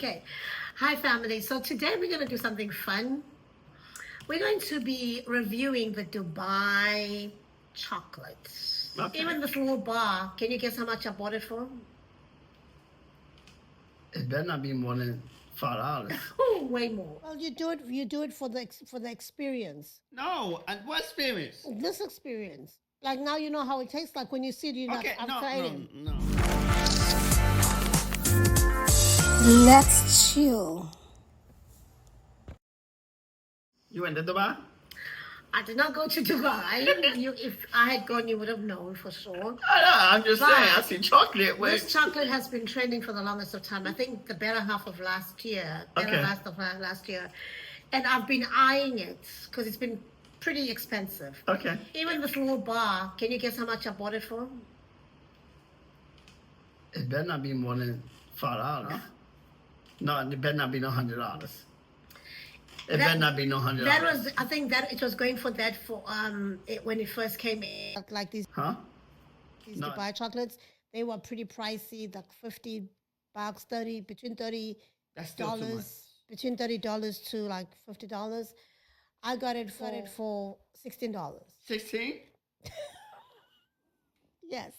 Okay. Hi, family. So today we're going to do something fun. We're going to be reviewing the Dubai chocolates. Okay. Even this little bar. Can you guess how much I bought it for? It better not be more than $5. Oh, way more. Well, you do it. You do it for the experience. No, and what experience? This experience, like now you know how it tastes like when you see it. You Okay, I've no, tried no, it. no. Let's chill. You went to Dubai? I did not go to Dubai. If I had gone, you would have known for sure. I know, I'm just saying. I see chocolate with. This chocolate has been trending for the longest of time. I think the better half of last year. Okay. Last year. And I've been eyeing it because it's been pretty expensive. Okay. Even this little bar. Can you guess how much I bought it for? It better not be more than $5. No, it better not be no $100. It better not be no $100. That was, I think that it was going for that for when it first came in. Like these Huh? No. Dubai chocolates, they were pretty pricey. Like $50, 30 between $30 That's still too much. between $30 to like $50. I got it for $16. 16? Yes,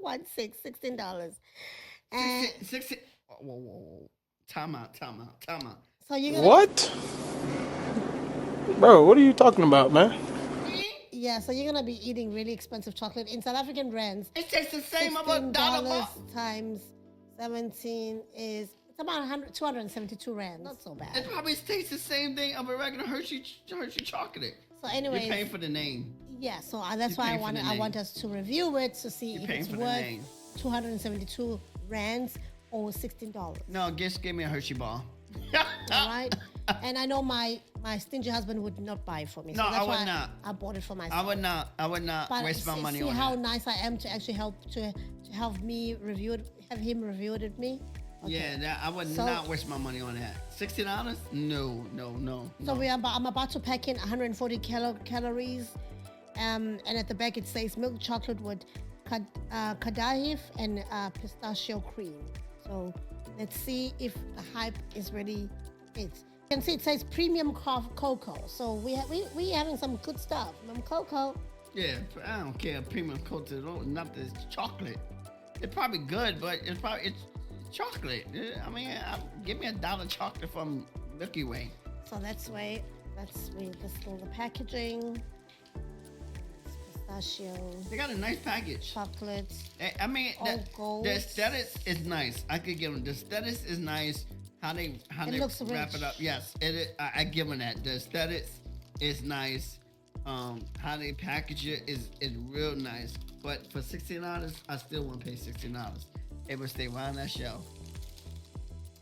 $16. And 16. Whoa. Time out. so you're gonna What? Bro, what are you talking about, man? so you're gonna be eating really expensive chocolate in South African rands. It tastes the same about $1 $16 times 17 is it's about 272 rands. Not so bad. It probably tastes the same thing of a regular Hershey chocolate. So You're anyways, paying for the name. yeah. So that's You're why paying for the I name. want us to review it to see You're if paying it's for the worth name. 272 rands or $16. No, just give me a Hershey bar. All right. And I know my stingy husband would not buy it for me. No, so that's I would why not. I bought it for myself. I would not But waste my money see on how that. nice I am to actually help me review it, have him review it with me. Okay. Yeah, I would So- not waste my money on that. $60? No. So I'm about to pack in 140 calories, and at the back it says milk chocolate with kadahif and pistachio cream. So let's see if the hype is really it. You can see it says premium cocoa. So we having some good stuff. Cocoa. Yeah, I don't care. Premium coated, not this chocolate. It's probably good, but it's chocolate. I mean, give me $1 chocolate from Milky Way. So that's read this little packaging. Pistachio, They got a nice package. chocolate. I mean, All gold. the aesthetics is nice. I could give them the aesthetics is nice. How they looks wrap rich. it up. Yes, I give them that. The aesthetics is nice. How they package it is real nice. But for $16, I still won't pay $16. It would stay right on that shelf.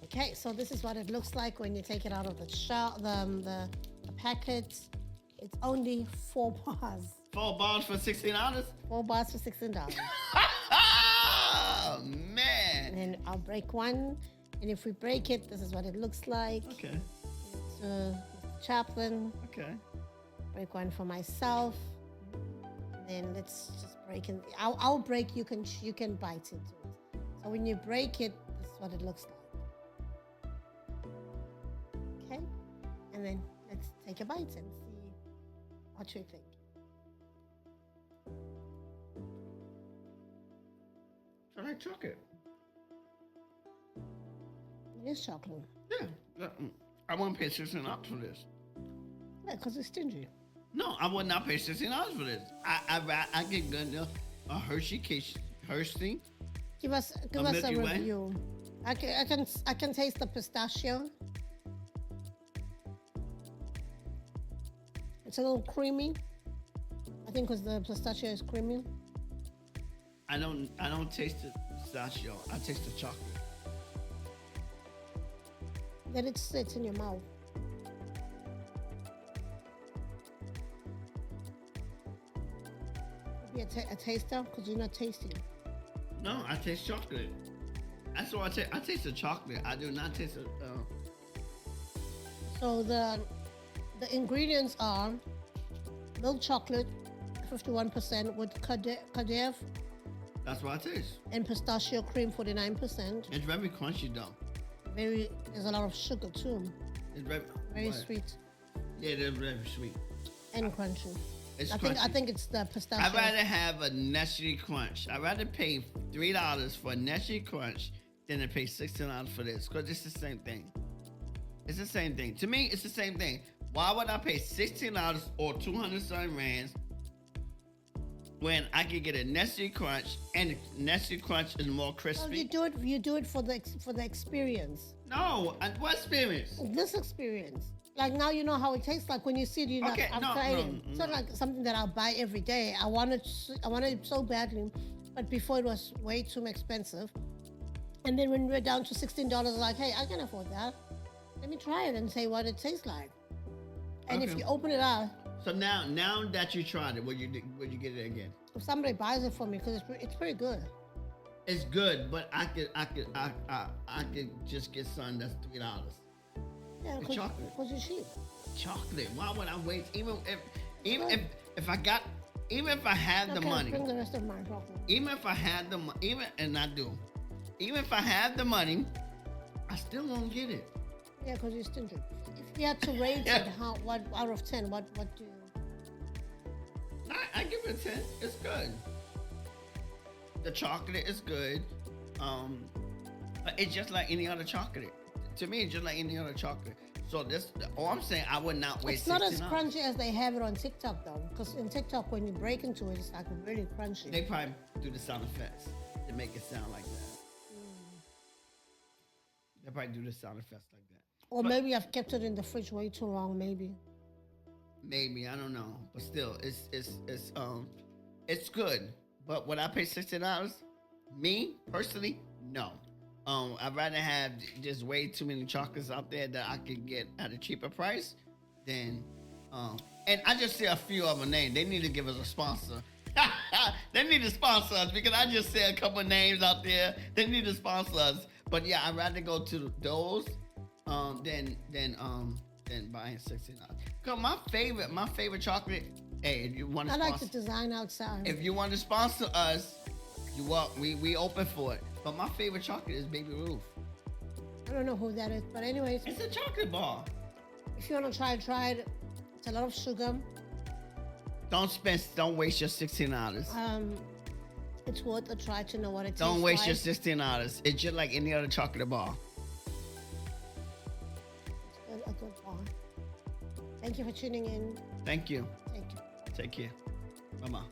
Okay, so this is what it looks like when you take it out of the the packet. It's only 4 bars. 4 bars for $16? 4 bars for $16. Oh man. And I'll break one. And if we break it, this is what it looks like. Okay. So, Mr. Chaplin, Okay. break one for myself. And then let's just break it. I'll break. You can bite into it. So when you break it, this is what it looks like. Okay. And then let's take a bite and see what you think. I like chocolate. It is chocolate. Yeah. I wouldn't pay $16 for this. Yeah, because it's stingy. No, I would not pay $16 for this. I get good a Hershey Hershey. Give us a Milky Way? review. I can taste the pistachio. It's a little creamy. I think because the pistachio is creamy. I don't taste the pistachio. I taste the chocolate. Then it sits in your mouth. Maybe a taster because you're not tasting. No, I taste chocolate. That's what I taste. I taste the chocolate. I do not taste the. So the ingredients are milk chocolate, 51% with kadef That's what I taste. and pistachio cream, 49%. It's very crunchy though. There's a lot of sugar too. It's Very what? sweet Yeah, they're very sweet. and crunchy. It's I crunchy. think it's the pistachio. I'd rather have a Nestle Crunch. I'd rather pay $3 for a Nestle Crunch than to pay $16 for this, because it's the same thing. It's the same thing. To me, it's the same thing. Why would I pay $16 or 200 something rands when I could get a Nestle Crunch, and Nestle Crunch is more Well, crispy? you do it for the experience. No, what experience? This experience. Like now you know how it tastes like when you see it. You know, Okay, I'm no, trying no, it. It's not like something that I'll buy every day. I wanted it so badly, but before it was way too expensive. And then when we're down to $16, like, hey, I can afford that. Let me try it and say what it tastes like. And if Okay. you open it up, So now that you tried it, would you get it again? if somebody buys it for me, because it's pretty good. It's good, but I could just get something that's $3. Yeah, It's chocolate. because it's cheap. Chocolate. Why would I waste? Even if I had the Okay, money, bring the rest of my chocolate. even if I had the money, and I do, even if I had the money, I still won't get it. Yeah, because you're stingy. If you had to rate Yeah. it, what out of 10, what do you? I give it a 10. It's good. The chocolate is good. But it's just like any other chocolate. To me, it's just like any other chocolate. So all I'm saying, I would not waste. It's not as $16. crunchy as they have it on TikTok though, because in TikTok when you break into it, it's like really crunchy. They probably do the sound effects to make it sound like that. They probably do the sound effects like that. Or maybe I've kept it in the fridge way too long. Maybe. Maybe, I don't know, but still, it's good. But would I pay $60? Me personally, no. I'd rather have just way too many chocolates out there that I could get at a cheaper price than. And I just see a few of them names. They need to give us a sponsor. They need to sponsor us because I just said a couple names out there. They need to sponsor us. But yeah, I'd rather go to those than buying $16. Cause my favorite chocolate. Hey, if you want to I sponsor, like the design outside. if you want to sponsor us, we open for it. But my favorite chocolate is Baby Ruth. I don't know who that is, but anyways, It's a chocolate bar. if you want to try it. It's a lot of sugar. Don't waste your $16. It's worth a try to know what it tastes Don't waste your like. $16. It's just like any other chocolate bar. It's a good bar. Thank you for tuning in. Thank you. Thank you. Take care. Bye-bye.